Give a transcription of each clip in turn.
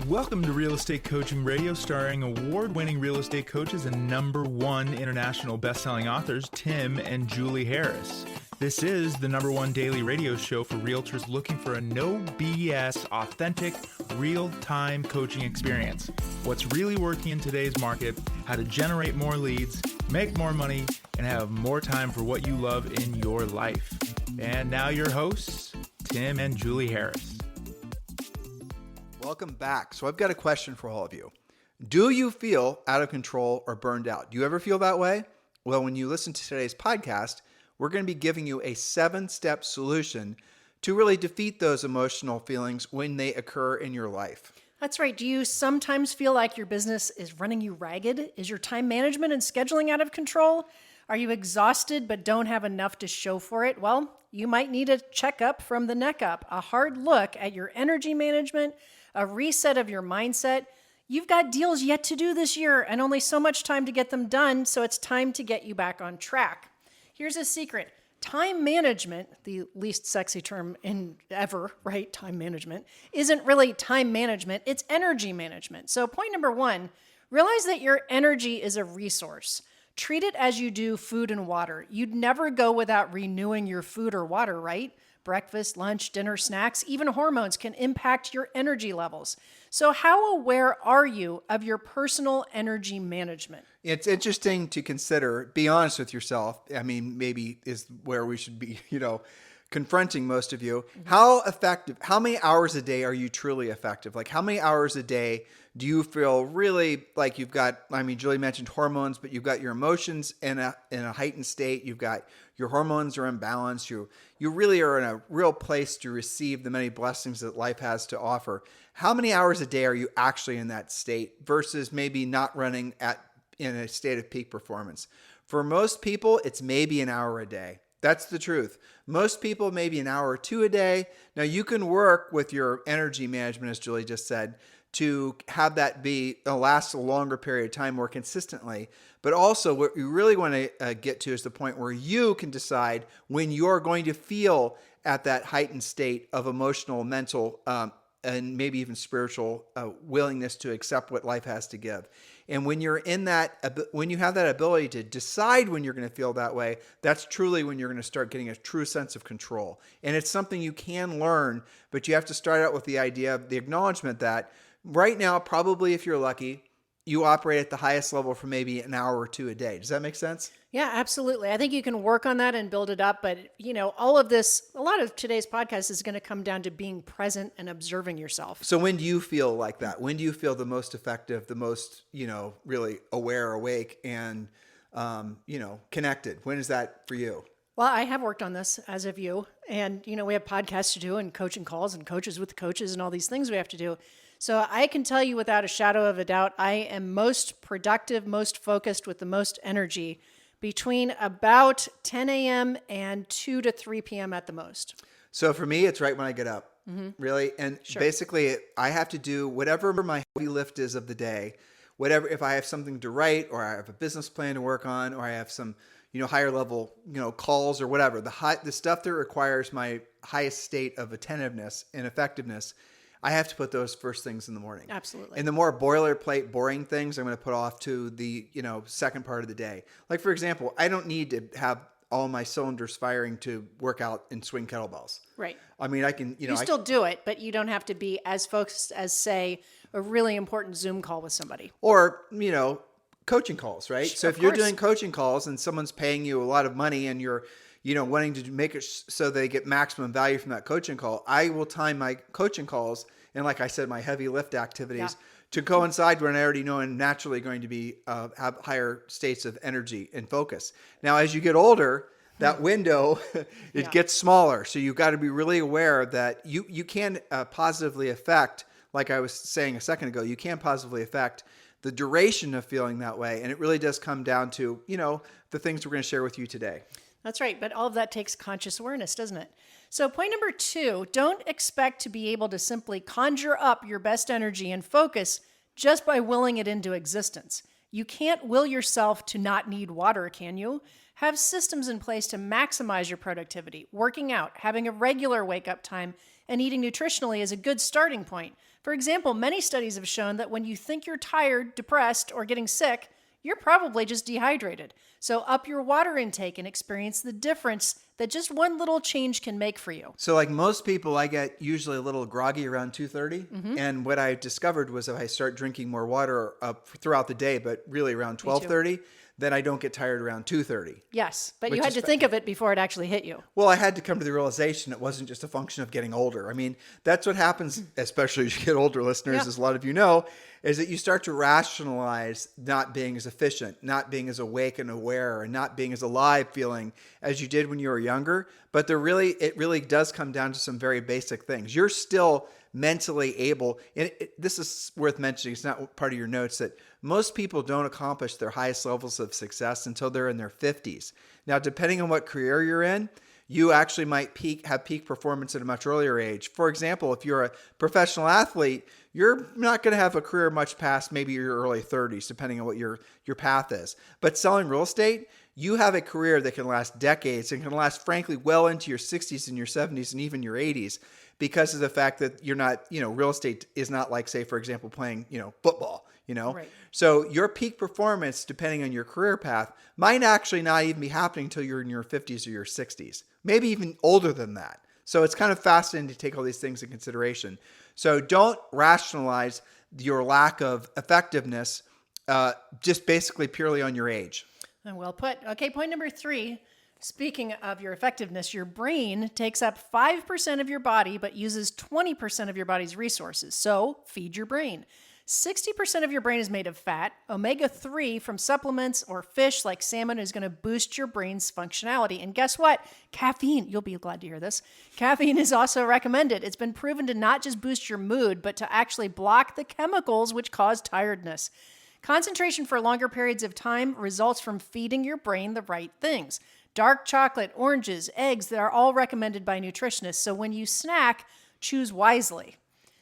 Welcome to Real Estate Coaching Radio, starring award-winning real estate coaches and #1 international best-selling authors, Tim and Julie Harris. This is the #1 daily radio show for realtors looking for a no BS, authentic, real-time coaching experience. What's really working in today's market, how to generate more leads, make more money, and have more time for what you love in your life. And now your hosts, Tim and Julie Harris. Welcome back. So I've got a question for all of you. Do you feel out of control or burned out? Do you ever feel that way? Well, when you listen to today's podcast, we're going to be giving you a 7-step solution to really defeat those emotional feelings when they occur in your life. That's right. Do you sometimes feel like your business is running you ragged? Is your time management and scheduling out of control? Are you exhausted but don't have enough to show for it? Well, you might need a checkup from the neck up, a hard look at your energy management, a reset of your mindset. You've got deals yet to do this year and only so much time to get them done, so it's time to get you back on track. Here's a secret. Time management, the least sexy term in ever, right? Time management, isn't really time management, it's energy management. So point number 1, realize that your energy is a resource. Treat it as you do food and water. You'd never go without renewing your food or water, right? Breakfast, lunch, dinner, snacks, even hormones can impact your energy levels. So how aware are you of your personal energy management? It's interesting to consider, be honest with yourself. I mean, maybe is where we should be, confronting most of you. How effective, how many hours a day are you truly effective? Like how many hours a day do you feel really like you've got, Julie mentioned hormones, but you've got your emotions in a heightened state. You've got your hormones are imbalanced. You really are in a real place to receive the many blessings that life has to offer. How many hours a day are you actually in that state versus maybe not running in a state of peak performance? For most people, it's maybe an hour a day. That's the truth. Most people, maybe an hour or 2 a day. Now you can work with your energy management, as Julie just said, to have that last a longer period of time more consistently. But also what you really want to get to is the point where you can decide when you're going to feel at that heightened state of emotional, mental, and maybe even spiritual willingness to accept what life has to give. And when you're in that, when you have that ability to decide when you're going to feel that way, that's truly when you're going to start getting a true sense of control. And it's something you can learn, but you have to start out with the idea, the acknowledgement that right now, probably if you're lucky, you operate at the highest level for maybe an hour or 2 a day. Does that make sense? Yeah, absolutely. I think you can work on that and build it up. But, all of this, a lot of today's podcast is going to come down to being present and observing yourself. So when do you feel like that? When do you feel the most effective, the most, really aware, awake, and, connected? When is that for you? Well, I have worked on this, as have you. And, we have podcasts to do and coaching calls and coaches with coaches and all these things we have to do. So I can tell you without a shadow of a doubt, I am most productive, most focused with the most energy between about 10 a.m. and 2 to 3 p.m. at the most. So for me, it's right when I get up, really. And basically, I have to do whatever my heavy lift is of the day, whatever, if I have something to write or I have a business plan to work on or I have some, higher level, calls or whatever, the stuff that requires my highest state of attentiveness and effectiveness, I have to put those first things in the morning. Absolutely. And the more boilerplate, boring things, I'm going to put off to the, second part of the day. Like, for example, I don't need to have all my cylinders firing to work out and swing kettlebells. Right. I mean, I can, You still do it, but you don't have to be as focused as, say, a really important Zoom call with somebody. Or, coaching calls, right? So if you're course. doing coaching calls and someone's paying you a lot of money and you're, wanting to make it so they get maximum value from that coaching call, I will time my coaching calls and, like I said, my heavy lift activities to coincide when I already know I'm naturally going to be have higher states of energy and focus. Now, as you get older, that window gets smaller. So you've got to be really aware that you can positively affect, like I was saying a second ago, you can positively affect the duration of feeling that way. And it really does come down to, the things we're going to share with you today. That's right. But all of that takes conscious awareness, doesn't it? So point number 2, don't expect to be able to simply conjure up your best energy and focus just by willing it into existence. You can't will yourself to not need water, can you? Have systems in place to maximize your productivity, working out, having a regular wake-up time, and eating nutritionally is a good starting point. For example, many studies have shown that when you think you're tired, depressed, or getting sick, you're probably just dehydrated. So up your water intake and experience the difference that just one little change can make for you. So like most people, I get usually a little groggy around 2:30. Mm-hmm. And what I discovered was if I start drinking more water throughout the day, but really around 12:30, then I don't get tired around 2:30. Yes, but you had to think of it before it actually hit you. Well, I had to come to the realization it wasn't just a function of getting older. I mean, that's what happens, especially as you get older, listeners, as a lot of you know, is that you start to rationalize not being as efficient, not being as awake and aware, and not being as alive feeling as you did when you were younger. But it really does come down to some very basic things. You're still mentally able, and this is worth mentioning, it's not part of your notes, that most people don't accomplish their highest levels of success until they're in their 50s. Now, depending on what career you're in, you actually might have peak performance at a much earlier age. For example, if you're a professional athlete, you're not going to have a career much past maybe your early 30s, depending on what your path is. But selling real estate, you have a career that can last decades and can last, frankly, well into your 60s and your 70s and even your 80s because of the fact that you're not, real estate is not like, say, for example, playing, football. Right. So your peak performance, depending on your career path, might actually not even be happening until you're in your 50s or your 60s, maybe even older than that. So it's kind of fascinating to take all these things in consideration. So don't rationalize your lack of effectiveness just basically purely on your age. Well put. Okay, point number 3. Speaking of your effectiveness, your brain takes up 5% of your body, but uses 20% of your body's resources. So feed your brain. 60% of your brain is made of fat. Omega-3 from supplements or fish like salmon is going to boost your brain's functionality. And guess what? Caffeine, you'll be glad to hear this. Caffeine is also recommended. It's been proven to not just boost your mood, but to actually block the chemicals which cause tiredness. Concentration for longer periods of time results from feeding your brain the right things. Dark chocolate, oranges, eggs, they are all recommended by nutritionists. So when you snack, choose wisely.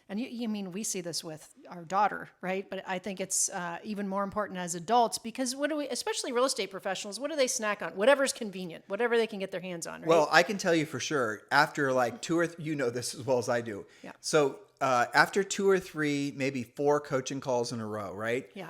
And you mean, we see this with our daughter, right? But I think it's even more important as adults because especially real estate professionals, what do they snack on? Whatever's convenient, whatever they can get their hands on, right? Well, I can tell you for sure, after like 2 or 3, you know this as well as I do. Yeah. So after 2 or 3, maybe 4 coaching calls in a row, right? Yeah.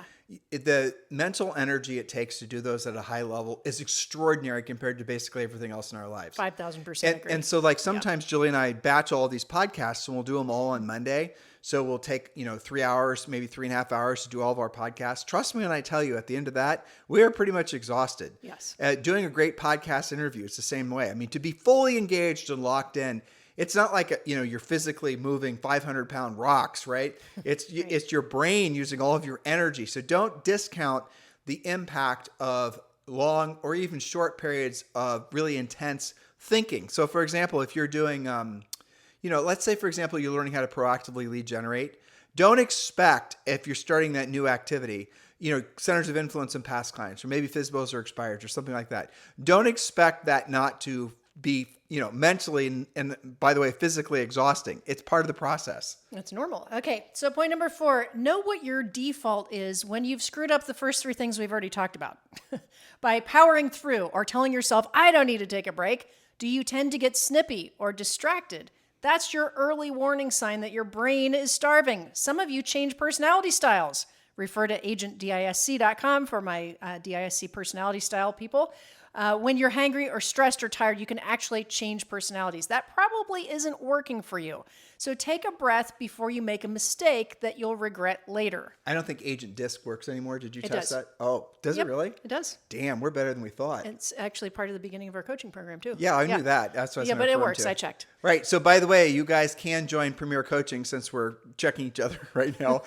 The mental energy it takes to do those at a high level is extraordinary compared to basically everything else in our lives. 5,000% agree. And so like sometimes Julie and I batch all these podcasts and we'll do them all on Monday. So we'll take, 3 hours, maybe 3.5 hours to do all of our podcasts. Trust me when I tell you at the end of that, we are pretty much exhausted. Yes. Doing a great podcast interview, it's the same way. I mean, to be fully engaged and locked in, it's not like, you're physically moving 500-pound rocks, right? It's your brain using all of your energy. So don't discount the impact of long or even short periods of really intense thinking. So for example, if you're doing, let's say, for example, you're learning how to proactively lead generate. Don't expect, if you're starting that new activity, centers of influence and past clients, or maybe FSBOs or expireds or something like that. Don't expect that not to be, mentally and by the way, physically exhausting. It's part of the process. That's normal. Okay. So point number 4, know what your default is when you've screwed up the first 3 things we've already talked about. By powering through or telling yourself, I don't need to take a break, do you tend to get snippy or distracted? That's your early warning sign that your brain is starving. Some of you change personality styles. Refer to agentdisc.com for my DISC personality style people. When you're hangry or stressed or tired, you can actually change personalities. That probably isn't working for you. So take a breath before you make a mistake that you'll regret later. I don't think Agent Disc works anymore. Did you It test does. that? Oh, does it really? It does. Damn, we're better than we thought. It's actually part of the beginning of our coaching program too. Yeah, I knew that. That's what I was Yeah, but it referring works. to. I checked. Right. So by the way, you guys can join Premier Coaching since we're checking each other right now.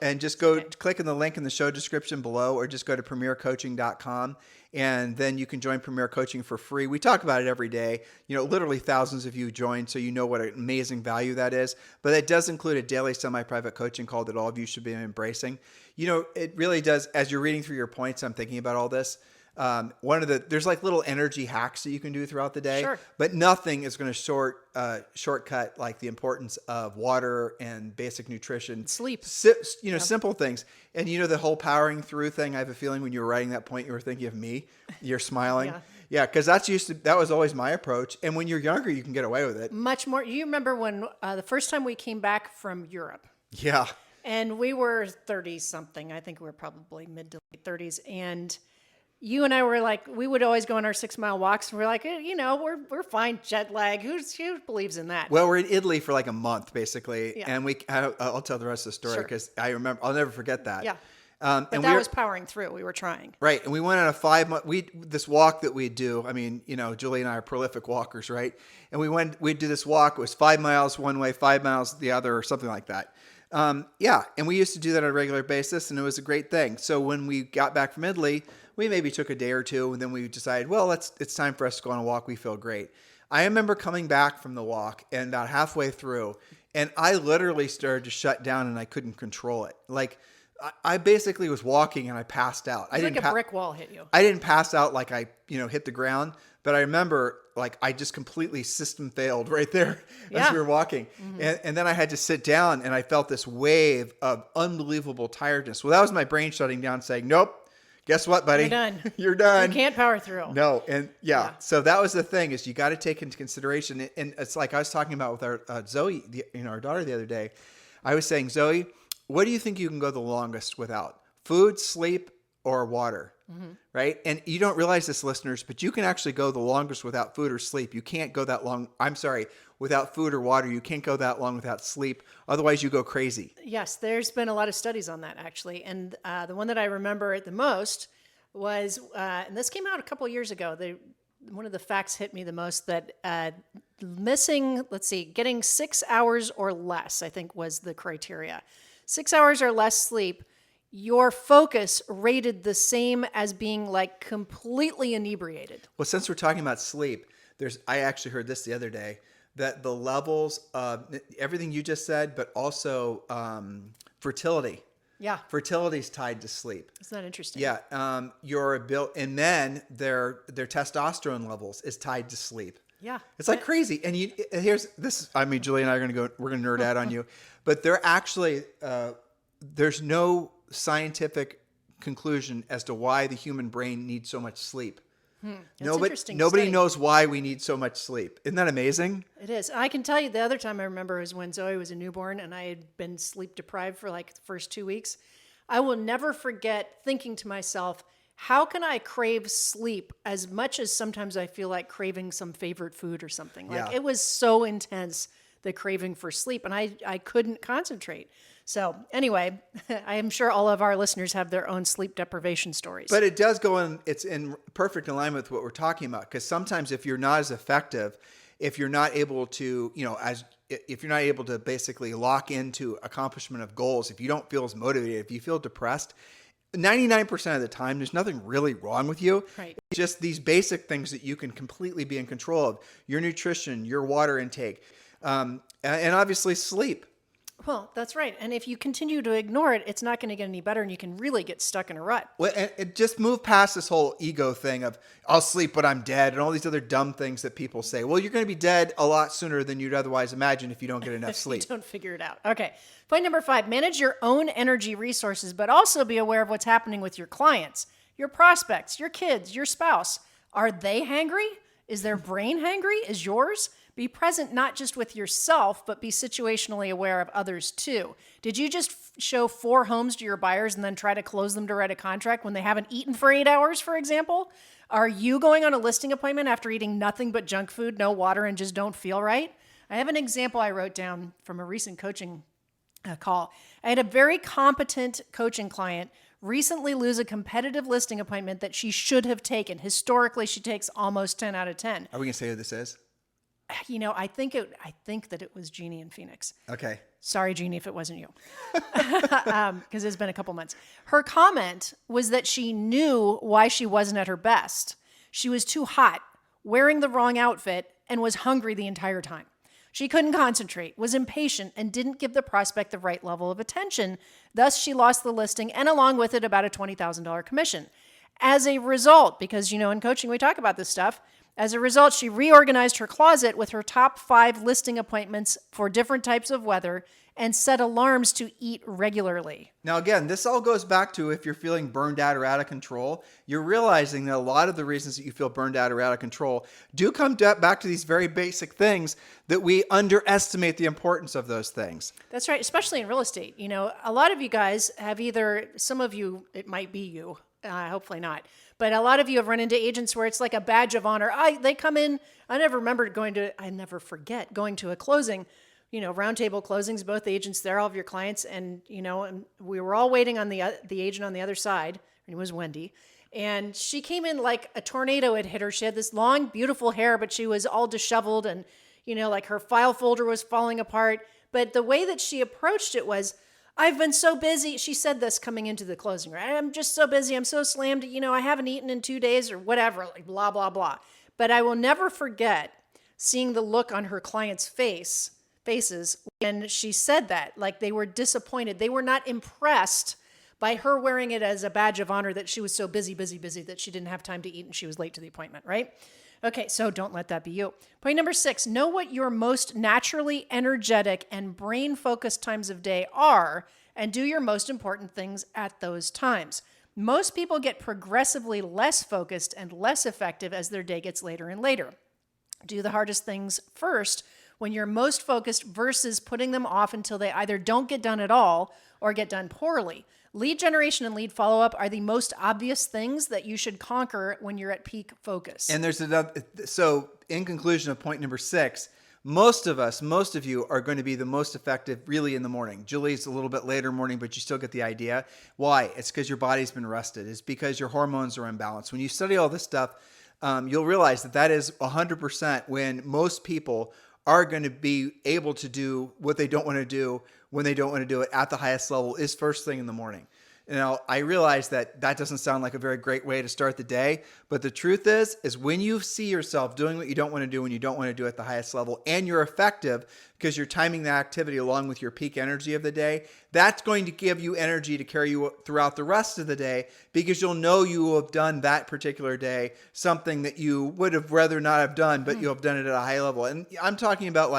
And just go click on the link in the show description below or just go to premiercoaching.com. And then you can join Premier Coaching for free. We talk about it every day. Literally thousands of you join, so you know what an amazing value that is. But it does include a daily semi-private coaching call that all of you should be embracing. It really does. As you're reading through your points, I'm thinking about all this. There's like little energy hacks that you can do throughout the day, Sure. but nothing is going to shortcut like the importance of water and basic nutrition, Sleep. Simple things. And the whole powering through thing, I have a feeling when you were writing that point, you were thinking of me, you're smiling. Yeah, because that was always my approach. And when you're younger, you can get away with it. Much more. You remember when the first time we came back from Europe? Yeah. And we were 30 something. I think we were probably mid to late 30s. And you and I were like, we would always go on our 6-mile walks. And we're like, we're fine. Jet lag. Who believes in that? Well, we're in Italy for like a month, basically. Yeah. And I'll tell the rest of the story because I remember, I'll never forget that. Yeah. But that was powering through. We were trying. Right. And we went on a 5-month, this walk that we'd do. I mean, Julie and I are prolific walkers, right? And we'd do this walk. It was 5 miles one way, 5 miles the other, or something like that. Yeah. And we used to do that on a regular basis, and it was a great thing. So when we got back from Italy, we maybe took a day or two, and then we decided, well, it's time for us to go on a walk. We feel great. I remember coming back from the walk and about halfway through, and I literally started to shut down and I couldn't control it. Like, I basically was walking and I passed out. It's like a brick wall hit you. I didn't pass out like I, hit the ground, but I remember like I just completely system failed right there as we were walking. Mm-hmm. And then I had to sit down and I felt this wave of unbelievable tiredness. Well, that was my brain shutting down saying, nope, guess what, buddy? You're done. You're done. You can't power through. No. And so that was the thing is you got to take into consideration. And it's like I was talking about with our Zoe, our daughter the other day. I was saying, Zoe, what do you think you can go the longest without? Food, sleep, or water? Mm-hmm. Right? And you don't realize this, listeners, but you can actually go the longest without food or sleep. You can't go that long. I'm sorry, without food or water. You can't go that long without sleep. Otherwise, you go crazy. Yes, there's been a lot of studies on that, actually. And the one that I remember the most was, and this came out a couple of years ago, one of the facts hit me the most that getting 6 hours or less, I think was the criteria. 6 hours or less sleep, your focus rated the same as being like completely inebriated. Well, since we're talking about sleep, I actually heard this the other day, that the levels of everything you just said, but also fertility. Yeah. Fertility is tied to sleep. Isn't that interesting? Yeah. Your ability, and then their testosterone levels is tied to sleep. Yeah. It's like crazy. And here's this, Julie and I we're going to nerd out on you, but they're actually, there's no scientific conclusion as to why the human brain needs so much sleep. Nobody knows why we need so much sleep. Isn't that amazing? It is. I can tell you the other time I remember is when Zoe was a newborn and I had been sleep deprived for like the first 2 weeks. I will never forget thinking to myself, how can I crave sleep as much as sometimes I feel like craving some favorite food or something? Like It was so intense, the craving for sleep, and I couldn't concentrate. So anyway, I am sure all of our listeners have their own sleep deprivation stories. But it does it's in perfect alignment with what we're talking about. Because sometimes if you're not as effective, if you're not able to, if you're not able to basically lock into accomplishment of goals, if you don't feel as motivated, if you feel depressed, 99% of the time, there's nothing really wrong with you. Right. It's just these basic things that you can completely be in control of. Your nutrition, your water intake, and obviously sleep. Well, that's right. And if you continue to ignore it, it's not going to get any better and you can really get stuck in a rut. Well, and just move past this whole ego thing of I'll sleep when I'm dead and all these other dumb things that people say. Well, you're going to be dead a lot sooner than you'd otherwise imagine if you don't get enough sleep. You don't figure it out. Okay. Point number 5, manage your own energy resources, but also be aware of what's happening with your clients, your prospects, your kids, your spouse. Are they hangry? Is their brain hangry? Is yours? Be present not just with yourself, but be situationally aware of others too. Did you just show 4 homes to your buyers and then try to close them to write a contract when they haven't eaten for 8 hours, for example? Are you going on a listing appointment after eating nothing but junk food, no water, and just don't feel right? I have an example I wrote down from a recent coaching call. I had a very competent coaching client recently lose a competitive listing appointment that she should have taken. Historically, she takes almost 10 out of 10. Are we going to say who this is? I think that it was Jeannie in Phoenix. Okay. Sorry, Jeannie, if it wasn't you. Because it's been a couple months. Her comment was that she knew why she wasn't at her best. She was too hot, wearing the wrong outfit, and was hungry the entire time. She couldn't concentrate, was impatient, and didn't give the prospect the right level of attention. Thus, she lost the listing and along with it about a $20,000 commission. As a result, because, in coaching we talk about this stuff, as a result, she reorganized her closet with her top 5 listing appointments for different types of weather and set alarms to eat regularly. Now, again, this all goes back to if you're feeling burned out or out of control, you're realizing that a lot of the reasons that you feel burned out or out of control do come back to these very basic things that we underestimate the importance of those things. That's right, especially in real estate. You know, a lot of you guys have some of you, it might be you, hopefully not, but a lot of you have run into agents where it's like a badge of honor. They come in, I never forget going to a closing, roundtable closings, both agents there, all of your clients. And, and we were all waiting on the agent on the other side. Her name was Wendy. And she came in like a tornado had hit her. She had this long, beautiful hair, but she was all disheveled and, like her file folder was falling apart. But the way that she approached it was, I've been so busy. She said this coming into the closing, right? I'm just so busy. I'm so slammed. I haven't eaten in 2 days or whatever, like blah, blah, blah. But I will never forget seeing the look on her clients' faces when she said that. Like they were disappointed. They were not impressed by her wearing it as a badge of honor that she was so busy that she didn't have time to eat and she was late to the appointment, right? Okay, so don't let that be you. Point number 6, know what your most naturally energetic and brain-focused times of day are and do your most important things at those times. Most people get progressively less focused and less effective as their day gets later and later. Do the hardest things first when you're most focused versus putting them off until they either don't get done at all or get done poorly. Lead generation and lead follow-up are the most obvious things that you should conquer when you're at peak focus. And there's another, so in conclusion of point number 6, most of you are going to be the most effective really in the morning. Julie's a little bit later morning, but you still get the idea. Why? It's because your body's been rested. It's because your hormones are imbalanced. When you study all this stuff, you'll realize that is 100% when most people are going to be able to do what they don't want to do when they don't want to do it at the highest level is first thing in the morning. Now, I realize that doesn't sound like a very great way to start the day, but the truth is when you see yourself doing what you don't want to do when you don't want to do it at the highest level, and you're effective because you're timing that activity along with your peak energy of the day, that's going to give you energy to carry you throughout the rest of the day because you'll know you will have done that particular day something that you would have rather not have done, but you have done it at a high level. And I'm talking about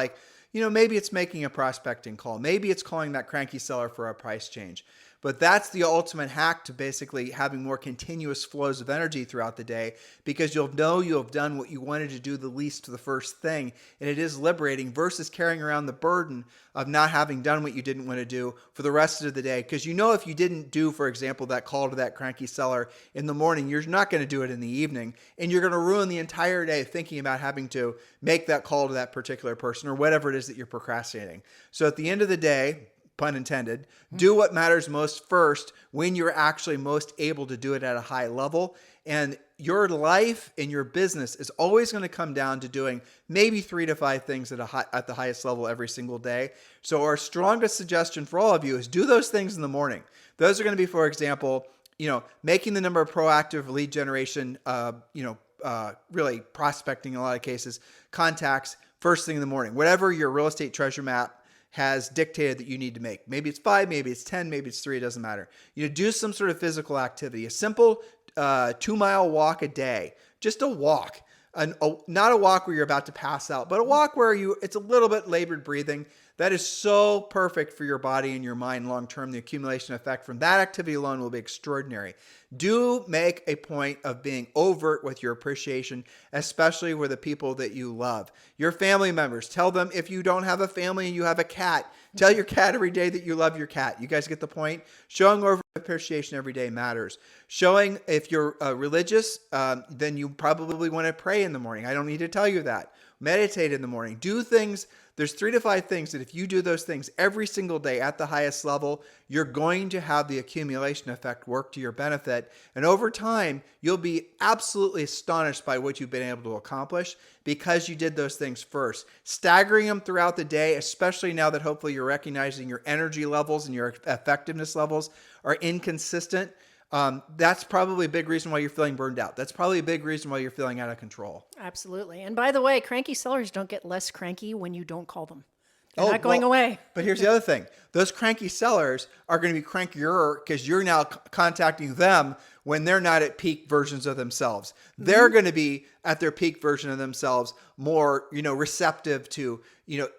maybe it's making a prospecting call. Maybe it's calling that cranky seller for a price change. But that's the ultimate hack to basically having more continuous flows of energy throughout the day because you'll know you have done what you wanted to do the least to the first thing. And it is liberating versus carrying around the burden of not having done what you didn't want to do for the rest of the day. Because if you didn't do, for example, that call to that cranky seller in the morning, you're not going to do it in the evening. And you're going to ruin the entire day thinking about having to make that call to that particular person or whatever it is that you're procrastinating. So at the end of the day, pun intended, do what matters most first when you're actually most able to do it at a high level. And your life and your business is always going to come down to doing maybe 3 to 5 things at the highest level every single day. So our strongest suggestion for all of you is do those things in the morning. Those are going to be, for example, making the number of proactive lead generation, really prospecting in a lot of cases, contacts first thing in the morning. Whatever your real estate treasure map has dictated that you need to make. Maybe it's 5, maybe it's 10, maybe it's 3, it doesn't matter. Do some sort of physical activity, a simple 2-mile walk a day, just a walk. Not a walk where you're about to pass out, but a walk where it's a little bit labored breathing. That is so perfect for your body and your mind long term. The accumulation effect from that activity alone will be extraordinary. Do make a point of being overt with your appreciation, especially with the people that you love. Your family members, tell them if you don't have a family and you have a cat, tell your cat every day that you love your cat. You guys get the point? Showing overt appreciation every day matters. Showing, if you're religious, then you probably want to pray in the morning. I don't need to tell you that. Meditate in the morning. Do things. There's 3 to 5 things that if you do those things every single day at the highest level, you're going to have the accumulation effect work to your benefit. And over time, you'll be absolutely astonished by what you've been able to accomplish because you did those things first. Staggering them throughout the day, especially now that hopefully you're recognizing your energy levels and your effectiveness levels are inconsistent. That's probably a big reason why you're feeling burned out. That's probably a big reason why you're feeling out of control. Absolutely. And by the way, cranky sellers don't get less cranky when you don't call them. They're not going away. But here's the other thing. Those cranky sellers are going to be crankier because you're now contacting them when they're not at peak versions of themselves. They're going to be at their peak version of themselves, more, receptive to,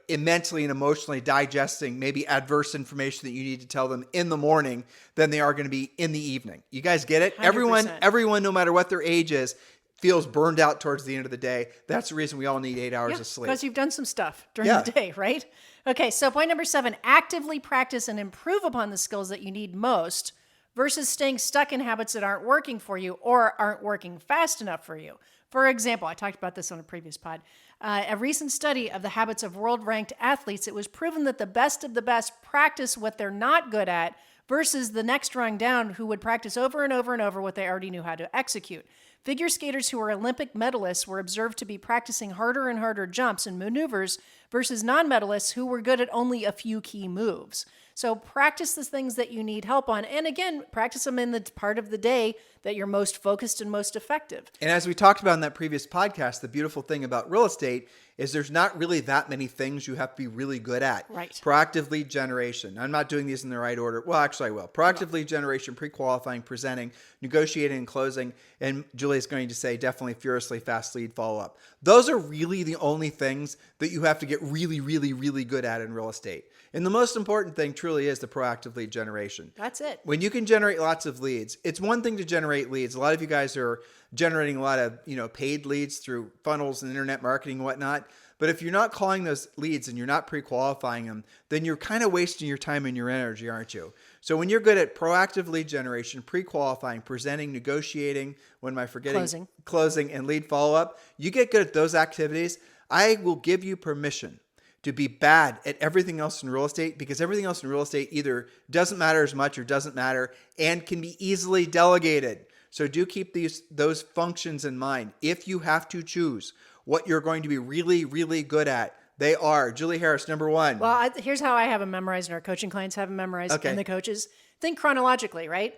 mentally and emotionally digesting maybe adverse information that you need to tell them in the morning than they are going to be in the evening. You guys get it? 100%. Everyone, no matter what their age is, feels burned out towards the end of the day. That's the reason we all need 8 hours of sleep. Because you've done some stuff during the day, right? Okay, so point number 7, actively practice and improve upon the skills that you need most versus staying stuck in habits that aren't working for you or aren't working fast enough for you. For example, I talked about this on a previous pod. A recent study of the habits of world-ranked athletes, it was proven that the best of the best practice what they're not good at versus the next rung down who would practice over and over and over what they already knew how to execute. Figure skaters who are Olympic medalists were observed to be practicing harder and harder jumps and maneuvers versus non-medalists who were good at only a few key moves. So practice the things that you need help on. And again, practice them in the part of the day that you're most focused and most effective. And as we talked about in that previous podcast, the beautiful thing about real estate is there's not really that many things you have to be really good at. Right. Proactive lead generation. I'm not doing these in the right order. Well, actually I will. Proactive lead generation, pre-qualifying, presenting, negotiating, and closing. And Julie's going to say definitely furiously fast lead follow-up. Those are really the only things that you have to get really, really, really good at in real estate. And the most important thing truly is the proactive lead generation. That's it. When you can generate lots of leads, it's one thing to generate leads. A lot of you guys are generating a lot of, paid leads through funnels and internet marketing and whatnot. But if you're not calling those leads and you're not pre-qualifying them, then you're kind of wasting your time and your energy, aren't you? So when you're good at proactive lead generation, pre-qualifying, presenting, negotiating, what am I forgetting? Closing and lead follow-up, you get good at those activities, I will give you permission to be bad at everything else in real estate, because everything else in real estate either doesn't matter as much or doesn't matter and can be easily delegated. So do keep those functions in mind. If you have to choose what you're going to be really, really good at, they are. Julie Harris, number 1. Well, here's how I have them memorized and our coaching clients have them memorized and the coaches. Think chronologically, right?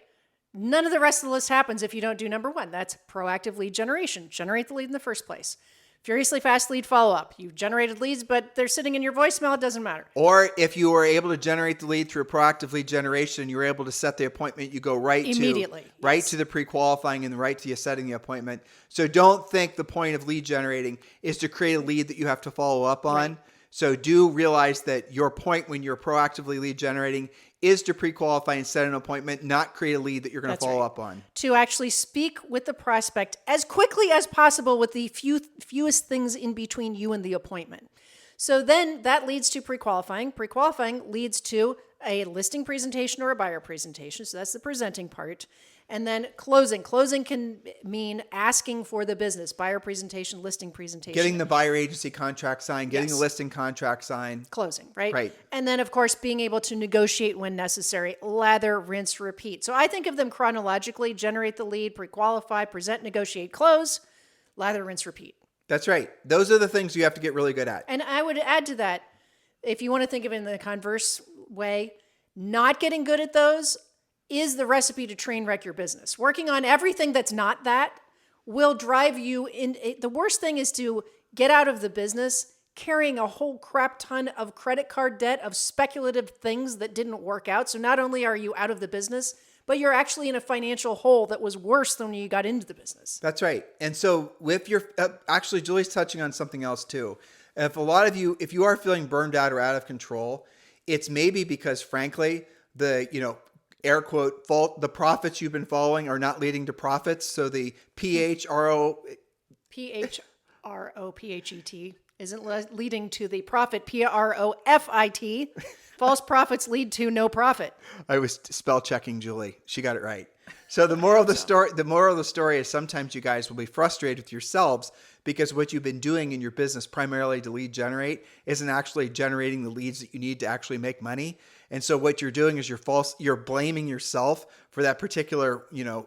None of the rest of the list happens if you don't do number 1. That's proactive lead generation. Generate the lead in the first place. Furiously fast lead follow-up. You've generated leads, but they're sitting in your voicemail. It doesn't matter. Or if you were able to generate the lead through a proactive lead generation, you were able to set the appointment, you go immediately to the pre-qualifying and right to you setting the appointment. So don't think the point of lead generating is to create a lead that you have to follow up on. Right. So do realize that your point when you're proactively lead generating is to pre-qualify and set an appointment, not create a lead that you're going to follow up on. To actually speak with the prospect as quickly as possible with the fewest things in between you and the appointment. So then that leads to pre-qualifying. Pre-qualifying leads to a listing presentation or a buyer presentation. So that's the presenting part. And then closing. Closing can mean asking for the business, buyer presentation, listing presentation. Getting the buyer agency contract signed, getting the listing contract signed. Closing, right? Right. And then, of course, being able to negotiate when necessary. Lather, rinse, repeat. So I think of them chronologically: generate the lead, pre-qualify, present, negotiate, close, lather, rinse, repeat. That's right. Those are the things you have to get really good at. And I would add to that, if you want to think of it in the converse way, not getting good at those is the recipe to train wreck your business. Working on everything that's not that will drive you in. The worst thing is to get out of the business carrying a whole crap ton of credit card debt of speculative things that didn't work out. So not only are you out of the business, but you're actually in a financial hole that was worse than when you got into the business. That's right. And so with your, actually Julie's touching on something else too. If a lot of you, if you are feeling burned out or out of control, it's maybe because frankly, the, air quote, the profits you've been following are not leading to profits. So the PHROPHET isn't leading to the profit, PROFIT. False profits lead to no profit. I was spell checking Julie. She got it right. So the moral of the story is sometimes you guys will be frustrated with yourselves because what you've been doing in your business primarily to lead generate isn't actually generating the leads that you need to actually make money. And so what you're doing is you're blaming yourself for that particular,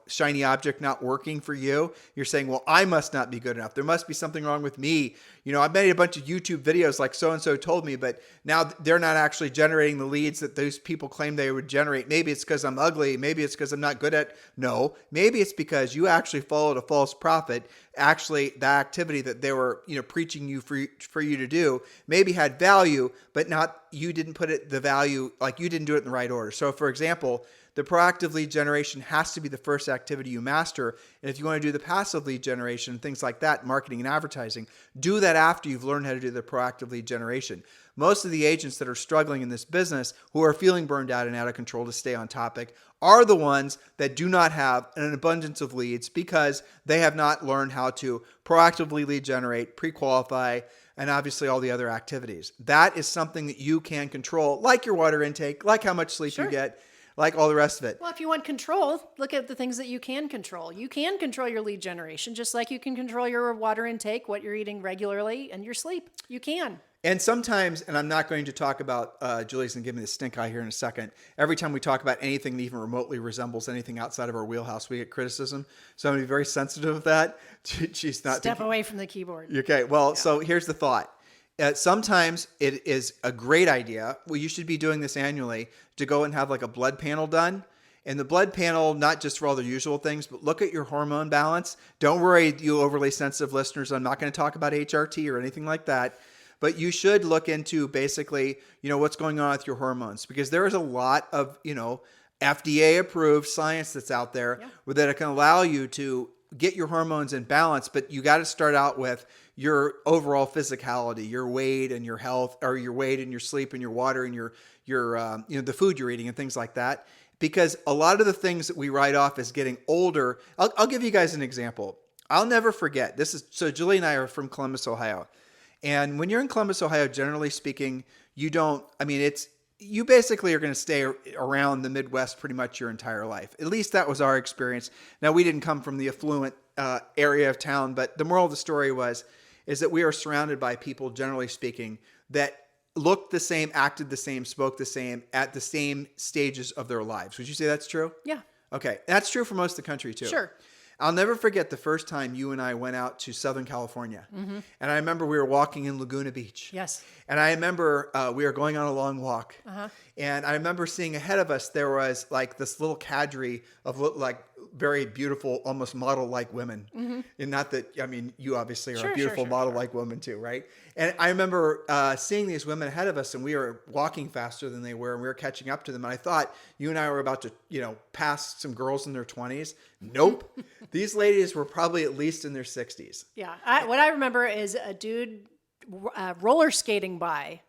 shiny object not working for you. You're saying, well, I must not be good enough. There must be something wrong with me. I've made a bunch of YouTube videos like so-and-so told me, but now they're not actually generating the leads that those people claim they would generate. Maybe it's because I'm ugly. Maybe it's because I'm not good at. No, maybe it's because you actually followed a false prophet. Actually, the activity that they were, preaching you for you to do maybe had value, but you didn't put it the value, like you didn't do it in the right order. So for example, the proactive lead generation has to be the first activity you master. And if you want to do the passive lead generation, things like that, marketing and advertising, do that after you've learned how to do the proactive lead generation. Most of the agents that are struggling in this business, who are feeling burned out and out of control to stay on topic, are the ones that do not have an abundance of leads because they have not learned how to proactively lead generate, pre-qualify, and obviously all the other activities. That is something that you can control, like your water intake, like how much sleep you get, like all the rest of it. Well, if you want control, look at the things that you can control. You can control your lead generation, just like you can control your water intake, what you're eating regularly, and your sleep. You can. And sometimes, and I'm not going to talk about, Julie's going to give me the stink eye here in a second. Every time we talk about anything that even remotely resembles anything outside of our wheelhouse, we get criticism. So I'm going to be very sensitive of that. She's not Step away from the keyboard. Okay. Well, so here's the thought. Sometimes it is a great idea. Well, you should be doing this annually to go and have like a blood panel done. And the blood panel, not just for all the usual things, but look at your hormone balance. Don't worry, you overly sensitive listeners. I'm not going to talk about HRT or anything like that. But you should look into basically, what's going on with your hormones, because there is a lot of, FDA approved science that's out there that can allow you to get your hormones in balance. But you got to start out with your overall physicality, your weight and your health, or your weight and your sleep and your water and your the food you're eating and things like that. Because a lot of the things that we write off as getting older, I'll give you guys an example. I'll never forget. So Julie and I are from Columbus, Ohio. And when you're in Columbus, Ohio, generally speaking, you basically are going to stay around the Midwest pretty much your entire life. At least that was our experience. Now, we didn't come from the affluent area of town, but the moral of the story is that we are surrounded by people, generally speaking, that looked the same, acted the same, spoke the same at the same stages of their lives. Would you say that's true? Yeah. Okay. That's true for most of the country too. Sure. I'll never forget the first time you and I went out to Southern California. Mm-hmm. And I remember we were walking in Laguna Beach. Yes. And I remember we were going on a long walk. Uh-huh. And I remember seeing ahead of us, there was like this little cadre of like very beautiful, almost model-like women. Mm-hmm. And not that, you obviously are a beautiful model-like woman too, right? And I remember seeing these women ahead of us, and we were walking faster than they were, and we were catching up to them. And I thought you and I were about to, pass some girls in their 20s. Nope. These ladies were probably at least in their 60s. Yeah. What I remember is a dude roller skating by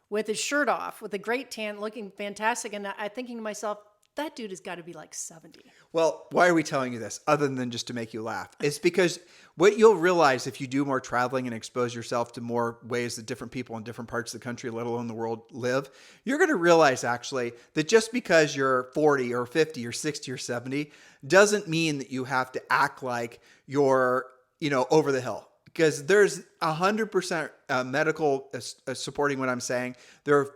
with his shirt off, with a great tan, looking fantastic. And I thinking to myself, that dude has got to be like 70. Well, why are we telling you this other than just to make you laugh? It's because what you'll realize if you do more traveling and expose yourself to more ways that different people in different parts of the country, let alone the world, live, you're going to realize actually that just because you're 40 or 50 or 60 or 70 doesn't mean that you have to act like you're, over the hill. Because there's 100% medical supporting what I'm saying. There are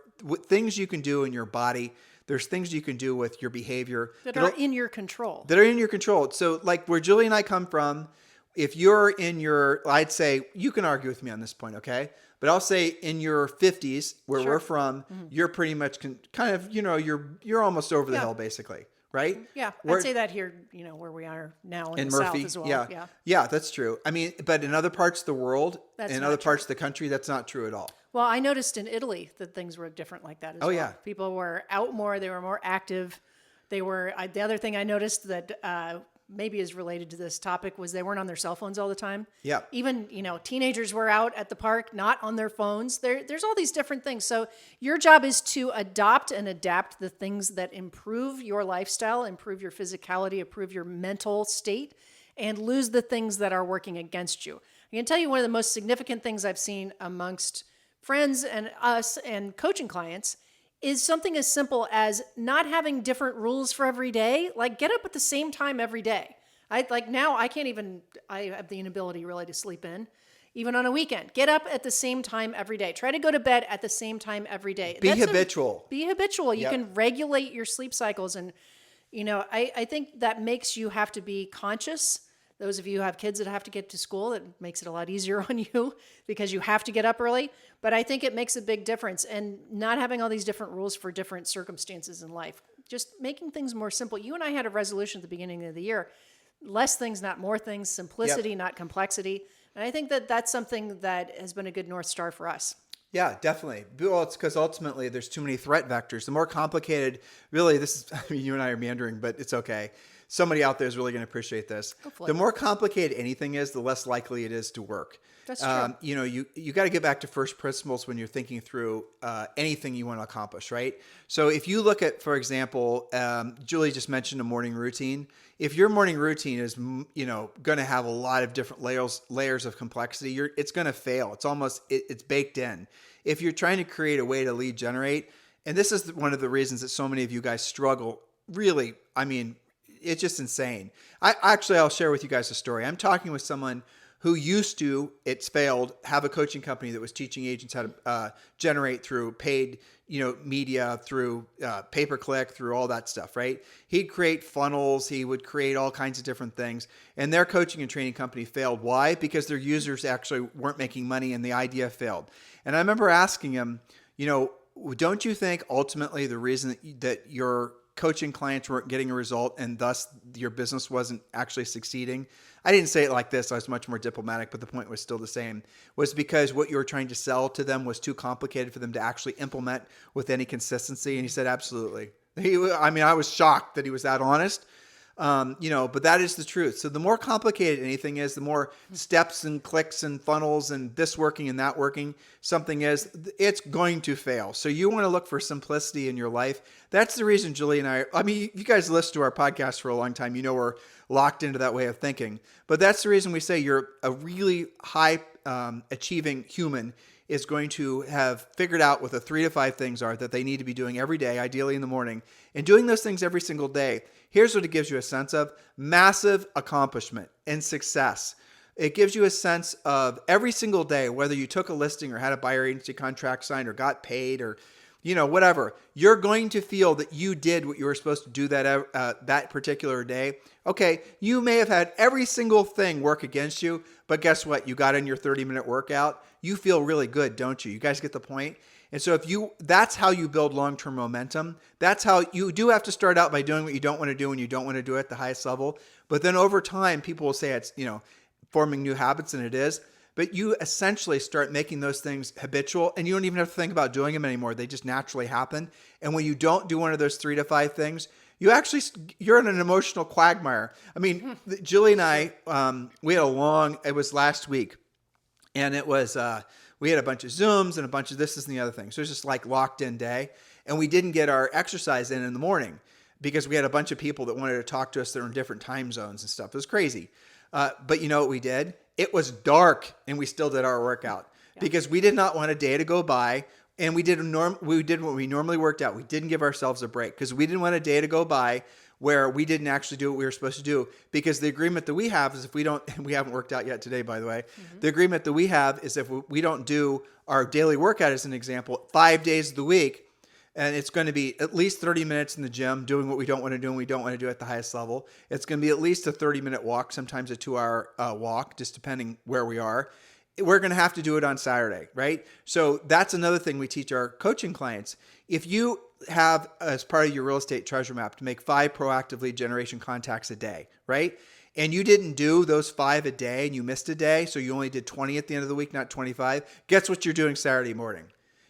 things you can do in your body. There's things you can do with your behavior that are in your control. That are in your control. So like where Julie and I come from, if you're in I'd say, you can argue with me on this point, okay? But I'll say in your 50s, where we're from, you're pretty much kind of, you're almost over the hill basically, right? Yeah, I'd say that here, where we are now in the Murphy, South as well. Yeah, that's true. But in other parts of the world, in other parts of the country, that's not true at all. Well, I noticed in Italy that things were different like that as well. Yeah. People were out more. They were more active. The other thing I noticed that maybe is related to this topic was they weren't on their cell phones all the time. Yeah. Even, teenagers were out at the park, not on their phones. There's all these different things. So your job is to adopt and adapt the things that improve your lifestyle, improve your physicality, improve your mental state, and lose the things that are working against you. I can tell you one of the most significant things I've seen amongst friends and us and coaching clients is something as simple as not having different rules for every day. Like get up at the same time every day. I have the inability really to sleep in, even on a weekend. Get up at the same time every day. Try to go to bed at the same time every day. Be habitual. Be habitual. You can regulate your sleep cycles. And, I think that makes you have to be conscious. Those of you who have kids that have to get to school, it makes it a lot easier on you because you have to get up early. But I think it makes a big difference. And not having all these different rules for different circumstances in life, just making things more simple. You and I had a resolution at the beginning of the year: less things, not more things, simplicity, not complexity. And I think that that's something that has been a good North Star for us. Yeah, definitely. Well, it's because ultimately there's too many threat vectors. The more complicated, really, this is, I mean, you and I are meandering, but it's okay. Somebody out there is really going to appreciate this. Go for The it. more complicated anything is, the less likely it is to work. That's true. You got to get back to first principles when you're thinking through anything you want to accomplish, right? So if you look at, for example, Julie just mentioned a morning routine. If your morning routine is, going to have a lot of different layers of complexity, it's going to fail. It's almost it's baked in. If you're trying to create a way to lead generate, and this is one of the reasons that so many of you guys struggle. Really, I mean, it's just insane. I'll share with you guys a story. I'm talking with someone who used to, it's failed, have a coaching company that was teaching agents how to generate through paid, media, through pay-per-click, through all that stuff, right? He'd create funnels. He would create all kinds of different things. And their coaching and training company failed. Why? Because their users actually weren't making money and the idea failed. And I remember asking him, don't you think ultimately the reason that your coaching clients weren't getting a result and thus your business wasn't actually succeeding? I didn't say it like this. I was much more diplomatic, but the point was still the same. Was because what you were trying to sell to them was too complicated for them to actually implement with any consistency. And he said, absolutely. I was shocked that he was that honest. But that is the truth. So the more complicated anything is, the more steps and clicks and funnels and this working and that working something is, it's going to fail. So you want to look for simplicity in your life. That's the reason Julie and I mean, you guys listen to our podcast for a long time. We're locked into that way of thinking. But that's the reason we say you're a really high achieving human is going to have figured out what the 3 to 5 things are that they need to be doing every day, ideally in the morning, and doing those things every single day. Here's what it gives you a sense of: massive accomplishment and success. It gives you a sense of every single day, whether you took a listing or had a buyer agency contract signed or got paid or whatever, you're going to feel that you did what you were supposed to do that particular day. Okay, you may have had every single thing work against you, but guess what? You got in your 30-minute workout. You feel really good, don't you? You guys get the point? And so that's how you build long-term momentum. That's how you do have to start out by doing what you don't want to do when you don't want to do it at the highest level. But then over time, people will say it's, forming new habits, and it is. But you essentially start making those things habitual, and you don't even have to think about doing them anymore. They just naturally happen. And when you don't do one of those 3 to 5 things, you're in an emotional quagmire. I mean, Julie and I, we had it was last week, and it was, we had a bunch of Zooms and a bunch of this and the other thing. So it was just like locked in day. And we didn't get our exercise in the morning because we had a bunch of people that wanted to talk to us that are in different time zones and stuff. It was crazy. But you know what we did? It was dark and we still did our workout because we did not want a day to go by. And we did what we normally worked out. We didn't give ourselves a break because we didn't want a day to go by where we didn't actually do what we were supposed to do, because the agreement that we have is if we don't, and we haven't worked out yet today, by the way, the agreement that we have is if we don't do our daily workout, as an example, 5 days of the week, and it's going to be at least 30 minutes in the gym doing what we don't want to do and we don't want to do at the highest level. It's going to be at least a 30-minute walk, sometimes a 2-hour walk, just depending where we are. We're going to have to do it on Saturday, right? So that's another thing we teach our coaching clients. If you have, as part of your real estate treasure map, to make 5 proactive lead generation contacts a day, right? And you didn't do those 5 a day and you missed a day, so you only did 20 at the end of the week, not 25. Guess what you're doing Saturday morning?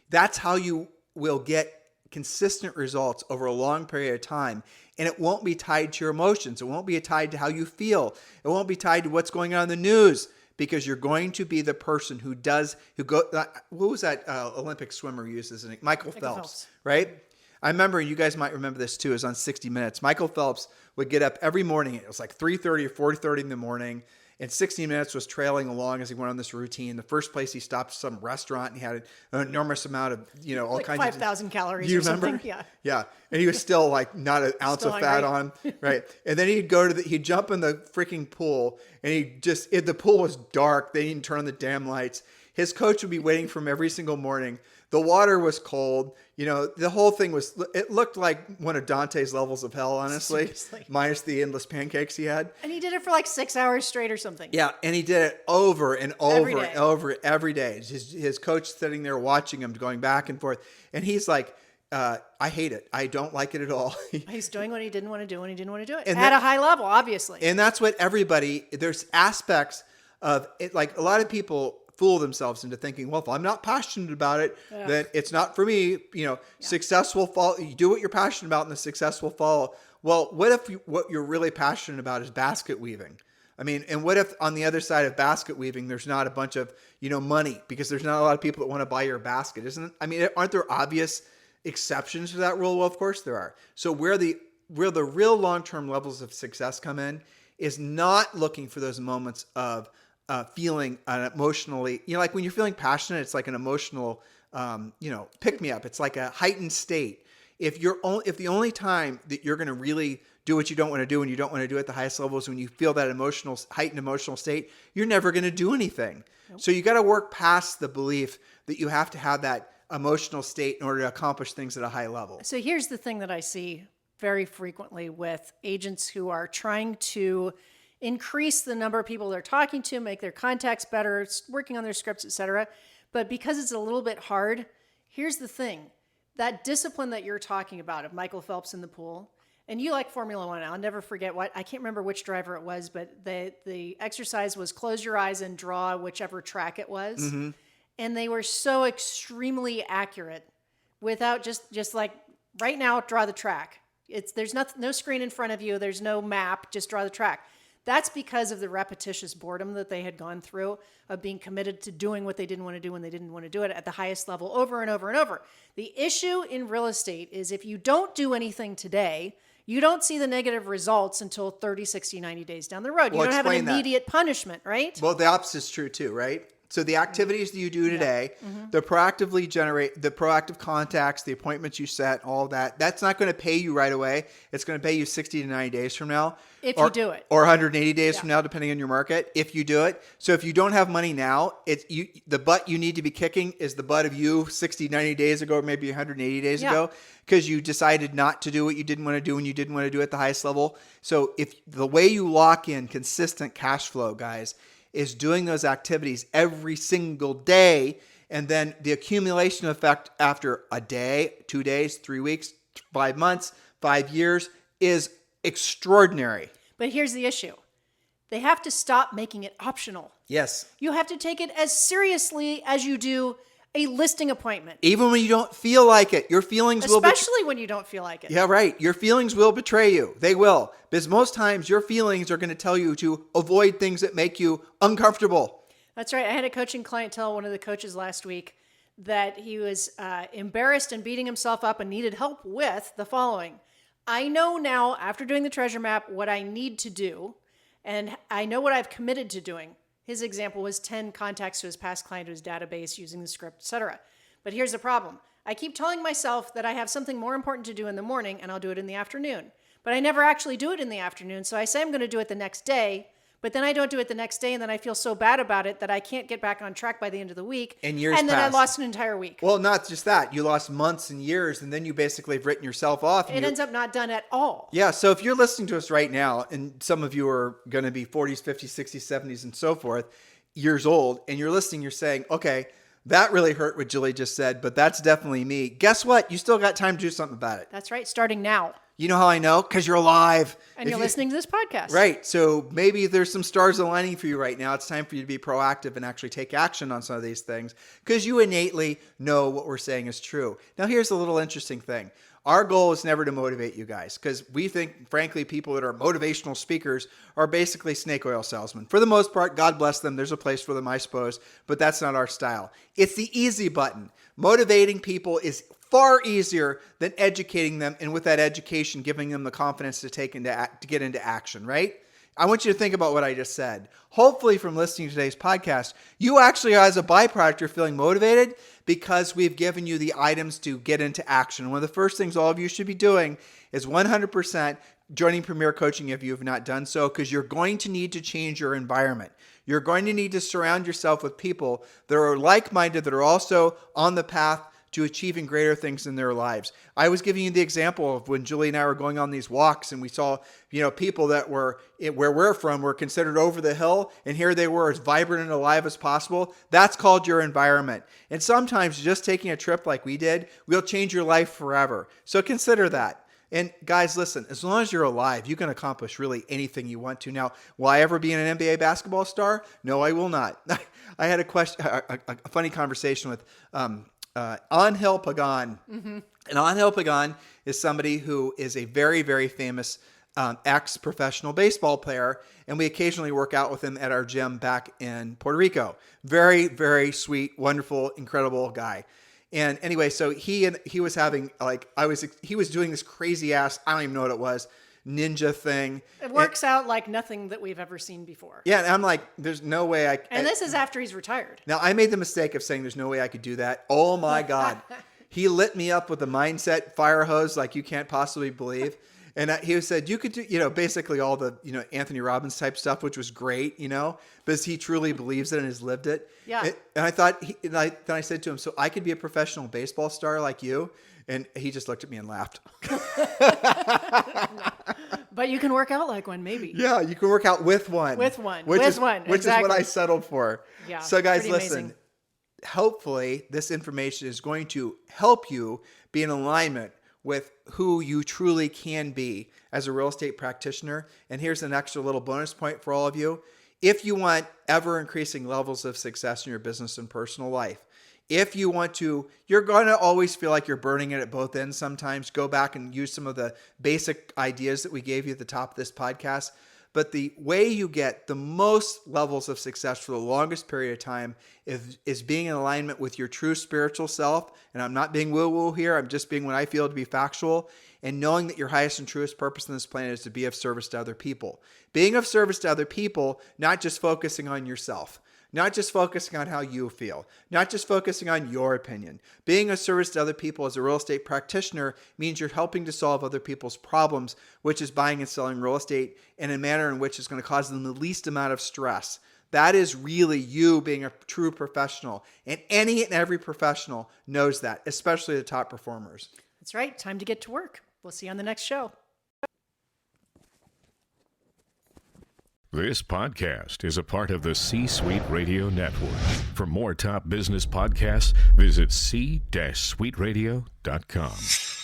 That's how you will get consistent results over a long period of time. And it won't be tied to your emotions. It won't be tied to how you feel. It won't be tied to what's going on in the news, because you're going to be the person what was that Olympic swimmer uses? Michael Phelps, right? I remember, you guys might remember this too, it was on 60 Minutes. Michael Phelps would get up every morning. It was like 3:30 or 4:30 in the morning. And 60 Minutes was trailing along as he went on this routine. The first place he stopped was some restaurant, and he had an enormous amount of, all like kinds 5,000 calories you or remember? something. Yeah. Yeah. And he was still like not an ounce Still of fat hungry. on. Right. And then he'd he'd jump in the freaking pool, and the pool was dark. They didn't turn on the damn lights. His coach would be waiting for him every single morning. The water was cold. The whole thing it looked like one of Dante's levels of hell, honestly, Seriously. minus the endless pancakes he had. And he did it for like 6 hours straight or something. Yeah, and he did it over and over Every day. and over every day. His coach sitting there watching him, going back and forth. And he's like, I hate it. I don't like it at all. He's doing what he didn't want to do when he didn't want to do it. And At a high level, obviously. And that's what there's aspects of it. Like a lot of people fool themselves into thinking, well, if I'm not passionate about it, then it's not for me. Successful follow. You do what you're passionate about, and the success will follow. Well, what if what you're really passionate about is basket weaving? I mean, and what if on the other side of basket weaving, there's not a bunch of, money, because there's not a lot of people that want to buy your basket, isn't it? I mean, aren't there obvious exceptions to that rule? Well, of course there are. So where the real long-term levels of success come in is not looking for those moments of feeling emotionally, like when you're feeling passionate, it's like an emotional, pick me up. It's like a heightened state. If the only time that you're going to really do what you don't want to do and you don't want to do at the highest levels when you feel that heightened emotional state, you're never going to do anything. Nope. So you got to work past the belief that you have to have that emotional state in order to accomplish things at a high level. So here's the thing that I see very frequently with agents who are trying to increase the number of people they're talking to, make their contacts better, working on their scripts, etc. But because it's a little bit hard, here's the thing. That discipline that you're talking about of Michael Phelps in the pool, and you like Formula One, I'll never forget I can't remember which driver it was, but the exercise was close your eyes and draw whichever track it was. Mm-hmm. And they were so extremely accurate without just like, right now, draw the track. There's no screen in front of you. There's no map. Just draw the track. That's because of the repetitious boredom that they had gone through of being committed to doing what they didn't want to do when they didn't want to do it at the highest level over and over and over. The issue in real estate is if you don't do anything today, you don't see the negative results until 30, 60, 90 days down the road. You don't have an immediate punishment, right? Well, the opposite is true too, right? So the activities that you do today, the proactive contacts, the appointments you set, all that, that's not going to pay you right away. It's going to pay you 60 to 90 days from now. If you do it. Or 180 days from now, depending on your market, if you do it. So if you don't have money now, the butt you need to be kicking is the butt of you 60, 90 days ago, or maybe 180 days ago, because you decided not to do what you didn't want to do when you didn't want to do it at the highest level. So if the way you lock in consistent cash flow, guys, is doing those activities every single day, and then the accumulation effect after a day, 2 days, 3 weeks, 5 months, 5 years is extraordinary. But here's the issue. They have to stop making it optional. Yes. You have to take it as seriously as you do a listing appointment. Even when you don't feel like it, your feelings will Especially when you don't feel like it. Yeah, right. Your feelings will betray you. They will. Because most times your feelings are going to tell you to avoid things that make you uncomfortable. That's right. I had a coaching client tell one of the coaches last week that he was embarrassed and beating himself up and needed help with the following. I know now, after doing the treasure map, what I need to do, and I know what I've committed to doing. His example was 10 contacts to his past client to his database using the script, etc. But here's the problem. I keep telling myself that I have something more important to do in the morning and I'll do it in the afternoon. But I never actually do it in the afternoon. So I say I'm going to do it the next day, but then I don't do it the next day, and then I feel so bad about it that I can't get back on track by the end of the week. And years And then pass. I lost an entire week. Well, not just that. You lost months and years, and then you basically have written yourself off. It ends up not done at all. Yeah, so if you're listening to us right now, and some of you are going to be 40s, 50s, 60s, 70s, and so forth, years old, and you're listening, you're saying, okay, that really hurt what Julie just said, but that's definitely me. Guess what? You still got time to do something about it. That's right. Starting now. You know how I know? Because you're alive. And you're listening to this podcast. Right. So maybe there's some stars aligning for you right now. It's time for you to be proactive and actually take action on some of these things because you innately know what we're saying is true. Now, here's a little interesting thing. Our goal is never to motivate you guys because we think, frankly, people that are motivational speakers are basically snake oil salesmen. For the most part, God bless them. There's a place for them, I suppose, but that's not our style. It's the easy button. Motivating people is far easier than educating them, and with that education, giving them the confidence to get into action, right? I want you to think about what I just said. Hopefully from listening to today's podcast, you actually, as a byproduct, are feeling motivated because we've given you the items to get into action. One of the first things all of you should be doing is 100% joining Premier Coaching if you have not done so, because you're going to need to change your environment. You're going to need to surround yourself with people that are like-minded, that are also on the path to achieving greater things in their lives. I was giving you the example of when Julie and I were going on these walks and we saw, people that were where we're from were considered over the hill, and here they were as vibrant and alive as possible. That's called your environment. And sometimes just taking a trip like we did will change your life forever. So consider that. And guys, listen, as long as you're alive, you can accomplish really anything you want to. Now, will I ever be an NBA basketball star? No, I will not. I had a funny conversation with Angel Pagan. And Angel Pagan is somebody who is a very, very famous ex-professional baseball player, and we occasionally work out with him at our gym back in Puerto Rico. Very, very sweet, wonderful, incredible guy. And anyway, so he was having he was doing this crazy ass, I don't even know what it was, ninja thing. It works out like nothing that we've ever seen before. Yeah, and I'm like, there's no way And this is after he's retired. Now, I made the mistake of saying there's no way I could do that. Oh my God. He lit me up with a mindset fire hose like you can't possibly believe. And he said, you could do, basically all the, Anthony Robbins type stuff, which was great, because he truly believes it and has lived it. Yeah. And I thought, then I said to him, so I could be a professional baseball star like you? And he just looked at me and laughed. But you can work out like one, maybe. Yeah, you can work out with one. With one. Which is Exactly. what I settled for. Yeah. So guys, pretty listen. amazing. Hopefully this information is going to help you be in alignment with who you truly can be as a real estate practitioner. And here's an extra little bonus point for all of you. If you want ever increasing levels of success in your business and personal life, if you want to, you're going to always feel like you're burning it at both ends sometimes. Go back and use some of the basic ideas that we gave you at the top of this podcast. But the way you get the most levels of success for the longest period of time is being in alignment with your true spiritual self. And I'm not being woo-woo here. I'm just being what I feel to be factual. And knowing that your highest and truest purpose on this planet is to be of service to other people. Being of service to other people, not just focusing on yourself. Not just focusing on how you feel, not just focusing on your opinion. Being of service to other people as a real estate practitioner means you're helping to solve other people's problems, which is buying and selling real estate in a manner in which is going to cause them the least amount of stress. That is really you being a true professional. And any and every professional knows that, especially the top performers. That's right. Time to get to work. We'll see you on the next show. This podcast is a part of the C-Suite Radio Network. For more top business podcasts, visit c-suiteradio.com.